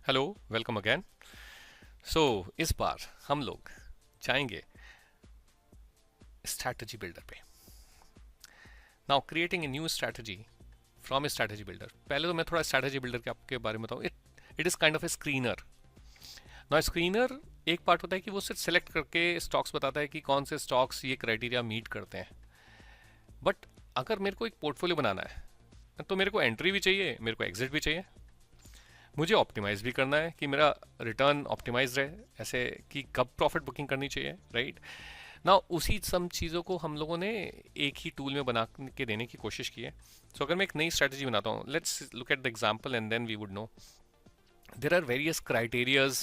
Hello, welcome again. सो इस बार हम लोग जाएंगे स्ट्रैटेजी बिल्डर पे। Now creating a new strategy from A strategy builder. पहले तो मैं थोड़ा स्ट्रैटेजी बिल्डर के आपके बारे में बताऊँ। It is kind of A screener. Now screener एक पार्ट होता है कि वो सिर्फ सेलेक्ट करके स्टॉक्स बताता है कि कौन से स्टॉक्स ये क्राइटेरिया मीट करते हैं। बट अगर मेरे को एक पोर्टफोलियो बनाना है तो मेरे को एंट्री भी चाहिए, मेरे को एग्जिट भी चाहिए, मुझे ऑप्टिमाइज भी करना है कि मेरा रिटर्न ऑप्टिमाइज रहे, ऐसे कि कब प्रॉफिट बुकिंग करनी चाहिए, राइट ना। उसी सम चीज़ों को हम लोगों ने एक ही टूल में बना के देने की कोशिश की है। सो अगर मैं एक नई स्ट्रैटेजी बनाता हूँ, let's look at the example and then we would know there are various criterias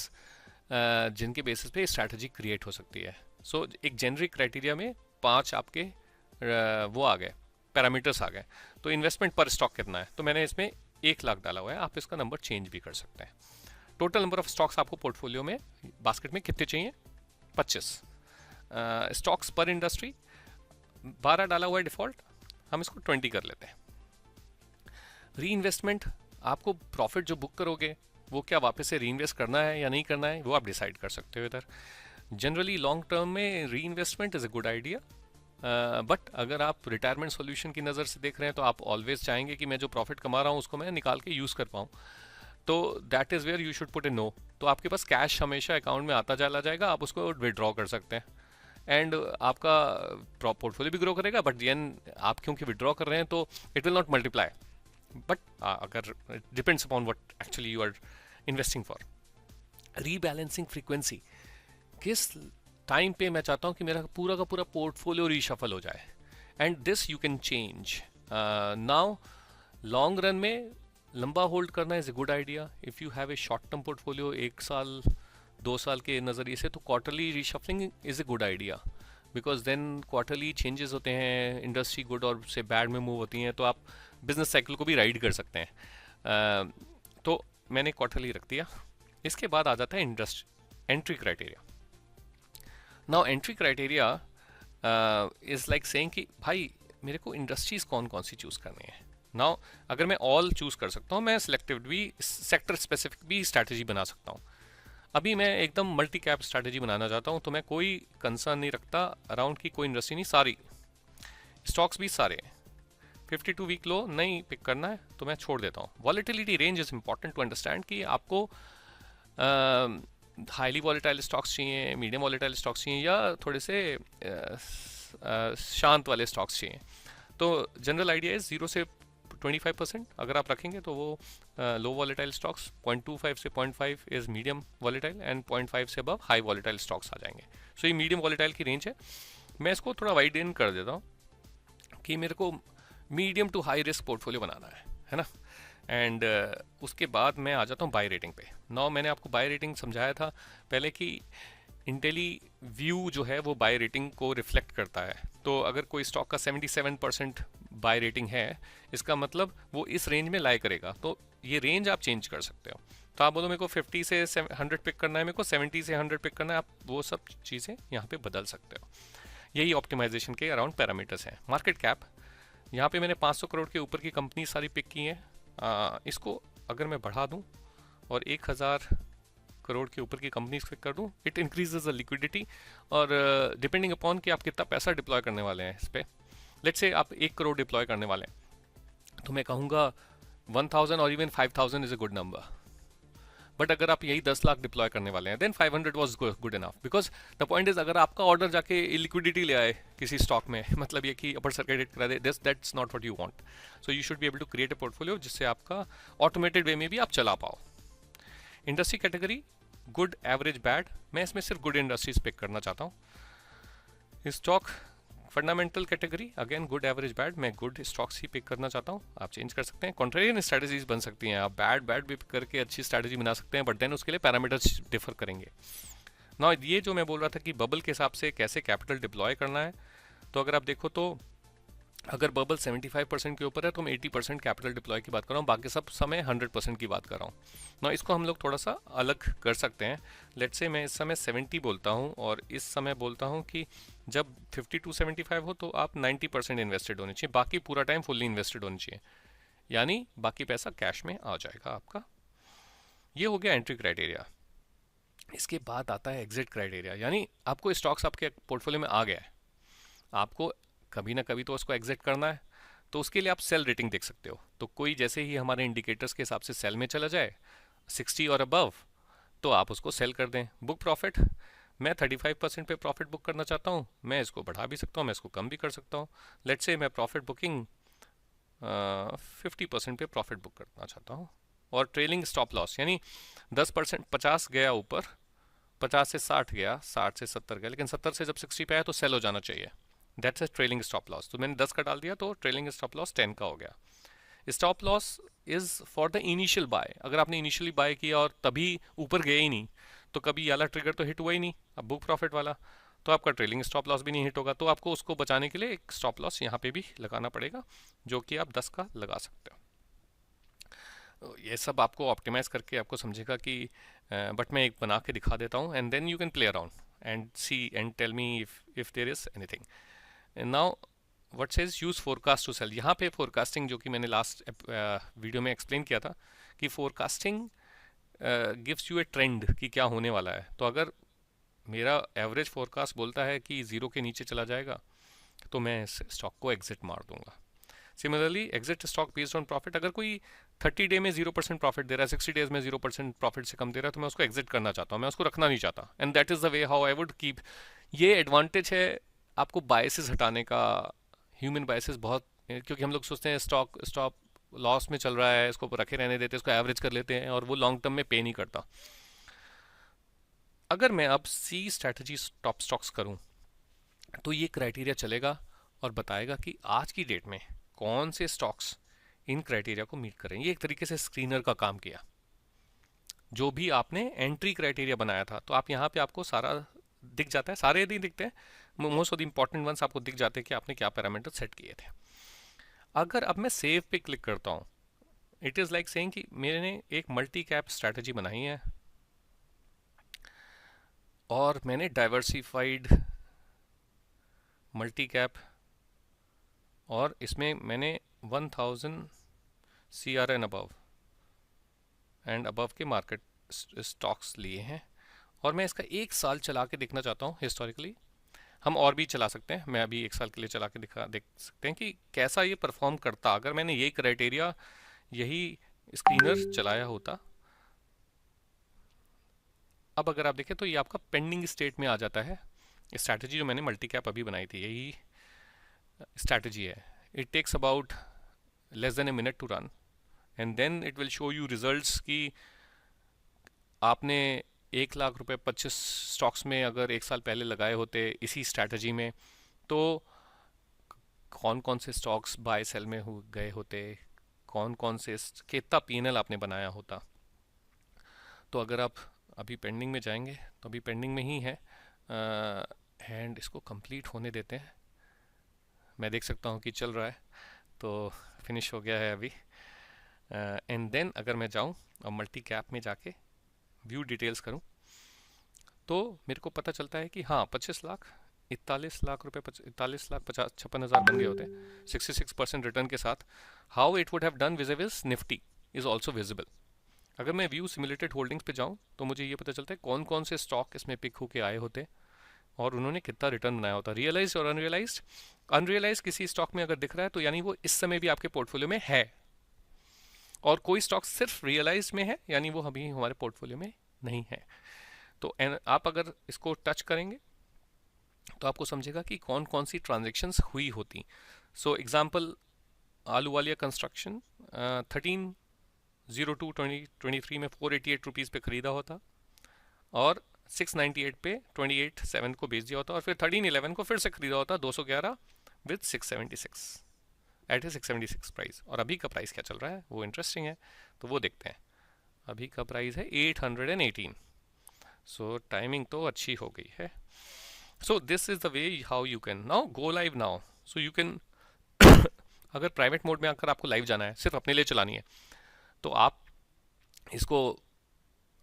जिनके बेसिस पे स्ट्रैटेजी क्रिएट हो सकती है। सो एक जेनरिक क्राइटेरिया में 5 आपके वो आ गए, पैरामीटर्स आ गए। तो इन्वेस्टमेंट पर स्टॉक कितना है, तो मैंने इसमें 1 लाख डाला हुआ है। आप इसका नंबर चेंज भी कर सकते हैं। टोटल नंबर ऑफ स्टॉक्स आपको पोर्टफोलियो में बास्केट में कितने चाहिए, 25। स्टॉक्स पर इंडस्ट्री 12 डाला हुआ है डिफॉल्ट, हम इसको 20 कर लेते हैं। री इन्वेस्टमेंट, आपको प्रॉफिट जो बुक करोगे वो क्या वापस से री इन्वेस्ट करना है या नहीं करना है, वो आप डिसाइड कर सकते हो इधर। जनरली लॉन्ग टर्म में री investment is a good idea, but अगर आप रिटायरमेंट सॉल्यूशन की नज़र से देख रहे हैं तो आप ऑलवेज चाहेंगे कि मैं जो प्रॉफिट कमा रहा हूँ उसको मैं निकाल के यूज़ कर पाऊँ। तो that is where you should put a no. तो आपके पास कैश हमेशा अकाउंट में आता चला जाएगा, आप उसको विड्रॉ कर सकते हैं एंड आपका पोर्टफोलियो भी ग्रो करेगा। बट देन आप क्योंकि विड्रॉ कर रहे हैं तो it will not multiply. But अगर depends upon what actually you are investing for. Rebalancing frequency, किस टाइम पे मैं चाहता हूँ कि मेरा पूरा का पूरा पोर्टफोलियो रीशफल हो जाए, and this you can change now. Long run में लंबा होल्ड करना is a good idea. If you have a short term portfolio 1 साल 2 साल के नज़रिए से, तो quarterly reshuffling is a good idea, because then quarterly changes होते हैं, इंडस्ट्री गुड और से बैड में मूव होती हैं, तो आप बिजनेस साइकिल को भी राइड कर सकते हैं। तो मैंने क्वार्टरली रख दिया। इसके बाद आ जाता है industry entry criteria. Now entry criteria is like saying कि भाई मेरे को इंडस्ट्रीज़ कौन कौन सी चूज़ करनी है। नाउ अगर मैं ऑल चूज़ कर सकता हूँ, मैं सिलेक्टिव भी सेक्टर स्पेसिफिक भी स्ट्रैटेजी बना सकता हूँ। अभी मैं एकदम मल्टी कैप स्ट्रैटेजी बनाना चाहता हूँ, तो मैं कोई कंसर्न नहीं रखता अराउंड की कोई इंडस्ट्री नहीं, सारी स्टॉक्स भी सारे 52 वीक लो नहीं पिक करना है तो मैं छोड़ देता हूँ। Volatility range is important to understand कि आपको हाईली वॉलेटाइल स्टॉक्स चाहिए, मीडियम वॉलेटाइल स्टॉक्स चाहिए, या थोड़े से शांत वाले स्टॉक्स चाहिए। तो जनरल आइडिया इज 0 से 25% अगर आप रखेंगे तो वो लो वॉलेटाइल स्टॉक्स, 0.25 से 0.5 इज मीडियम वॉलेटाइल एंड 0.5 से अबव हाई वॉलेटाइल स्टॉक्स आ जाएंगे। सो ये मीडियम वॉलेटाइल की रेंज है। मैं इसको थोड़ा वाइड इन कर देता हूँ कि मेरे को medium to high risk portfolio बनाना है ना। एंड उसके बाद मैं आ जाता हूँ बाय रेटिंग पे। नाउ मैंने आपको बाय रेटिंग समझाया था पहले कि इंटेली व्यू जो है वो बाय रेटिंग को रिफ्लेक्ट करता है। तो अगर कोई स्टॉक का 77% बाय रेटिंग है, इसका मतलब वो इस रेंज में लाई करेगा। तो ये रेंज आप चेंज कर सकते हो। तो आप बोलो मेरे को 50 से 100 पिक करना है, मेरे को 70 से 100 पिक करना है, आप वो सब चीज़ें यहाँ पे बदल सकते हो। यही ऑप्टिमाइजेशन के अराउंड पैरामीटर्स हैं। मार्केट कैप, यहाँ पे मैंने 500 करोड़ के ऊपर की कंपनी सारी पिक की हैं। इसको अगर मैं बढ़ा दूँ और 1000 करोड़ के ऊपर की कंपनीज पिक कर दूँ, इट इंक्रीजेज द लिक्विडिटी। और डिपेंडिंग अपॉन कि आप कितना पैसा डिप्लॉय करने वाले हैं इस पर। लेट्स से आप 1 करोड़ डिप्लॉय करने वाले हैं तो मैं कहूँगा 1000 और even 5000 is a good number. But अगर आप यही 10 लाख डिप्लॉय करने वाले हैं then 500 was good enough, because the point is अगर आपका ऑर्डर जाके लिक्विडिटी ले आए किसी स्टॉक में, मतलब ये कि अपर सर्किट करा दे, that's not what you want. So you should be able to create a portfolio जिससे आपका ऑटोमेटेड वे में भी आप चला पाओ। Industry category good, average, bad, मैं इसमें सिर्फ गुड इंडस्ट्रीज पिक करना चाहता हूँ। Stock fundamental category again good, average, bad, मैं गुड स्टॉक्स ही पिक करना चाहता हूँ। आप चेंज कर सकते हैं, कॉन्ट्रेरियन स्ट्रैटेजीज बन सकती हैं, आप बैड बैड भी करके अच्छी स्ट्रैटेजी बना सकते हैं, बट देन उसके लिए पैरामीटर्स डिफर करेंगे ना। ये जो मैं बोल रहा था कि बबल के हिसाब से कैसे कैपिटल डिप्लॉय करना है, तो अगर आप देखो तो अगर बबल 75% के ऊपर है तो मैं 80% कैपिटल डिप्लॉय की बात कर रहा हूँ, बाकी सब समय 100% की बात कर रहा हूँ ना। इसको हम लोग थोड़ा सा अलग कर सकते हैं। लेट्स से मैं इस समय 70 बोलता हूँ और इस समय बोलता हूँ कि जब 50 to 75 हो तो आप 90% इन्वेस्टेड होने चाहिए, बाकी पूरा टाइम फुल्ली इन्वेस्टेड होनी चाहिए, यानी बाकी पैसा कैश में आ जाएगा आपका। ये हो गया एंट्री क्राइटेरिया। इसके बाद आता है एग्जिट क्राइटेरिया, यानी आपको स्टॉक्स आपके पोर्टफोलियो में आ गया है, आपको कभी ना कभी तो उसको एग्जिट करना है, तो उसके लिए आप सेल रेटिंग देख सकते हो। तो कोई जैसे ही हमारे इंडिकेटर्स के हिसाब से सेल में चला जाए 60 और अबव, तो आप उसको सेल कर दें। बुक प्रॉफिट, मैं 35% पे प्रॉफिट बुक करना चाहता हूँ, मैं इसको बढ़ा भी सकता हूँ, मैं इसको कम भी कर सकता हूँ। लेट्स से मैं प्रॉफिट बुकिंग 50% पे प्रॉफिट बुक करना चाहता हूँ। और ट्रेलिंग स्टॉप लॉस, यानी 10%, 50 गया ऊपर, 50 से 60 गया, 60 से 70 गया, लेकिन 70 से जब 60 पे आया तो सेल हो जाना चाहिए। That's a trailing stop loss. तो मैंने 10 का डाल दिया, तो ट्रेलिंग स्टॉप लॉस 10 का हो गया। Stop loss is for the initial buy, अगर आपने इनिशियली बाय किया और तभी ऊपर गया ही नहीं, तो कभी वाला ट्रिगर तो हिट हुआ ही नहीं, अब बुक प्रॉफिट वाला, तो आपका ट्रेलिंग स्टॉप लॉस भी नहीं हिट होगा। तो आपको उसको बचाने के लिए एक स्टॉप लॉस यहाँ पे भी लगाना पड़ेगा, जो कि आप 10 का लगा सकते हो। ये सब आपको ऑप्टिमाइज करके आपको समझेगा कि बट मैं एक बना के दिखा देता हूँ, and then you can play around and see and tell me if there is anything. Now what says use forecast to sell. यहाँ पे फोरकास्टिंग, जो कि मैंने लास्ट वीडियो में एक्सप्लेन किया था, कि forecasting gives U A trend कि क्या होने वाला है। तो अगर मेरा एवरेज फोरकास्ट बोलता है कि ज़ीरो के नीचे चला जाएगा, तो मैं इस स्टॉक को एग्जिट मार दूंगा। Similarly exit stock based on profit, अगर कोई 30 डे में 0% प्रॉफिट दे रहा है, 60 डेज में 0% प्रॉफिट से कम दे रहा है, तो मैं उसको एग्जिट करना चाहता हूँ, मैं उसको रखना नहीं चाहता। And that is the way how I would keep. ये एडवांटेज है आपको बायसेस हटाने का। ह्यूमन बायसेस बहुत, क्योंकि हम लोग सोचते हैं स्टॉक स्टॉक लॉस में चल रहा है, इसको रखे रहने देते हैं, इसको एवरेज कर लेते हैं, और वो लॉन्ग टर्म में पे नहीं करता। अगर मैं अब सी स्ट्रैटेजी टॉप स्टॉक्स करूं, तो ये क्राइटेरिया चलेगा और बताएगा कि आज की डेट में कौन से स्टॉक्स इन क्राइटेरिया को मीट करें। ये एक तरीके से स्क्रीनर का काम किया। जो भी आपने एंट्री क्राइटेरिया बनाया था, तो आप यहाँ पे आपको सारा दिख जाता है, सारे नहीं दिखते हैं, most of the important ones आपको दिख जाते हैं कि आपने क्या पैरामीटर सेट किए थे। अगर अब मैं सेव पे क्लिक करता हूँ, इट इज़ लाइक सेइंग कि मैंने एक मल्टी कैप स्ट्रैटेजी बनाई है, और मैंने डाइवर्सिफाइड मल्टी कैप, और इसमें मैंने 1000 CRN अबव एंड अबव के मार्केट स्टॉक्स लिए हैं, और मैं इसका एक साल चला के देखना चाहता हूँ हिस्टोरिकली। हम और भी चला सकते हैं, मैं अभी एक साल के लिए चला के देख सकते हैं कि कैसा ये परफॉर्म करता अगर मैंने यही क्राइटेरिया, यही स्क्रीनर चलाया होता। अब अगर आप देखें तो ये आपका पेंडिंग स्टेट में आ जाता है। स्ट्रैटेजी जो मैंने मल्टी कैप अभी बनाई थी, यही स्ट्रैटेजी है। It takes about less than a minute to run, and then it will show you results कि आपने 1 लाख रुपए 25 स्टॉक्स में अगर एक साल पहले लगाए होते इसी स्ट्रैटेजी में, तो कौन कौन से स्टॉक्स बाय सेल में हो गए होते, कौन कौन से, कितना पीएनएल आपने बनाया होता। तो अगर आप अभी पेंडिंग में जाएंगे, तो अभी पेंडिंग में ही है, एंड इसको कंप्लीट होने देते हैं। मैं देख सकता हूँ कि चल रहा है, तो फिनिश हो गया है अभी। एंड देन अगर मैं जाऊँ और मल्टी कैप में जाके व्यू डिटेल्स करूं, तो मेरे को पता चलता है कि हाँ 25 लाख 41 लाख रुपए 41,56,000 बन गए होते 66% रिटर्न के साथ। How it would have done visibles Nifty is also visible. अगर मैं व्यू सिमुलेटेड होल्डिंग्स पे जाऊं, तो मुझे ये पता चलता है कौन कौन से स्टॉक इसमें पिक होके आए होते और उन्होंने कितना रिटर्न बनाया होता, रियलाइज और अनरियलाइज। अनरियलाइज किसी स्टॉक में अगर दिख रहा है, तो यानी वो इस समय भी आपके पोर्टफोलियो में है, और कोई स्टॉक सिर्फ रियलाइज में है, यानी वो अभी हमारे पोर्टफोलियो में नहीं है। तो आप अगर इसको टच करेंगे, तो आपको समझेगा कि कौन कौन सी ट्रांजेक्शन्स हुई होती। सो एग्जांपल, आलूवालिया कंस्ट्रक्शन 13/02/2023 में 488 रुपीज़ पे ख़रीदा होता, और 698 पे 28/7 को बेच दिया होता, और फिर 13/11 को फिर से ख़रीदा होता 211 विद 676 एट ए 676 प्राइस। और अभी का प्राइस क्या चल रहा है वो इंटरेस्टिंग है, तो वो देखते हैं। अभी का प्राइस है 818। सो टाइमिंग तो अच्छी हो गई है। So this is the way how you can now go live now. So you can अगर प्राइवेट मोड में आकर आपको लाइव जाना है, सिर्फ अपने लिए चलानी है, तो आप इसको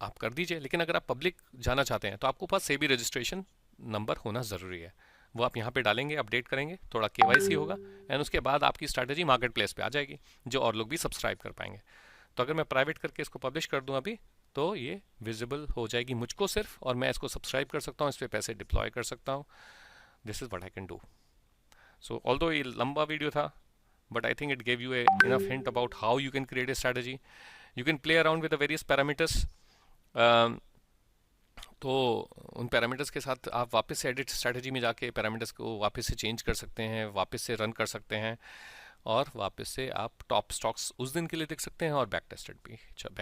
आप कर दीजिए। लेकिन अगर आप पब्लिक जाना चाहते हैं, तो आपको पास सेबी रजिस्ट्रेशन नंबर होना ज़रूरी है। वो आप यहाँ पे डालेंगे, अपडेट करेंगे, थोड़ा केवाईसी होगा, एंड उसके बाद आपकी स्ट्रैटेजी मार्केट प्लेस पे आ जाएगी, जो और लोग भी सब्सक्राइब कर पाएंगे। तो अगर मैं प्राइवेट करके इसको पब्लिश कर दूं अभी, तो ये विजिबल हो जाएगी मुझको सिर्फ, और मैं इसको सब्सक्राइब कर सकता हूँ, इस पर पैसे डिप्लॉय कर सकता हूँ. This is what I can do. So although ये लंबा वीडियो था, but I think it gave you a enough hint about how you can create a strategy. You can play around with the various parameters. Um, तो उन parameters के साथ आप वापस से एडिट स्ट्रैटेजी में जाके पैरामीटर्स को वापस से चेंज कर सकते हैं, वापस से रन कर सकते हैं, और वापस से आप टॉप स्टॉक्स उस दिन के लिए देख सकते हैं, और बैक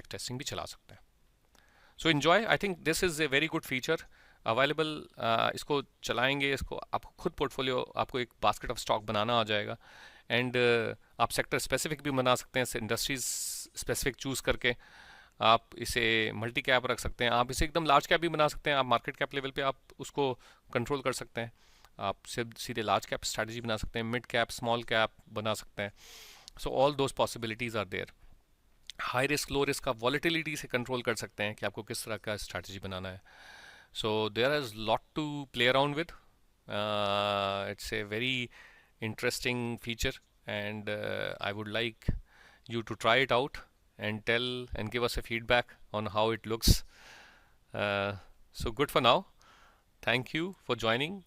टेस्टिंग भी चला सकते हैं. सो enjoy. I think this is a very good feature available. इसको चलाएंगे, इसको आपको खुद पोर्टफोलियो, आपको एक बास्केट ऑफ स्टॉक बनाना आ जाएगा. एंड आप सेक्टर स्पेसिफिक भी बना सकते हैं, इंडस्ट्रीज स्पेसिफिक चूज़ करके आप इसे मल्टी कैप रख सकते हैं, आप इसे एकदम लार्ज कैप भी बना सकते हैं. आप मार्केट कैप लेवल पे आप उसको कंट्रोल कर सकते हैं. आप सीधे लार्ज कैप स्ट्रैटेजी बना सकते हैं, मिड कैप, स्मॉल कैप बना सकते हैं. So all those possibilities are there. High risk, low risk, आप वॉलेटिलिटी से कंट्रोल कर सकते हैं कि आपको किस तरह का स्ट्रैटेजी बनाना है. So there is lot to play around with. It's a very interesting feature, and I would like you to try it out and tell and give us a feedback on how it looks. So good for now. Thank you for joining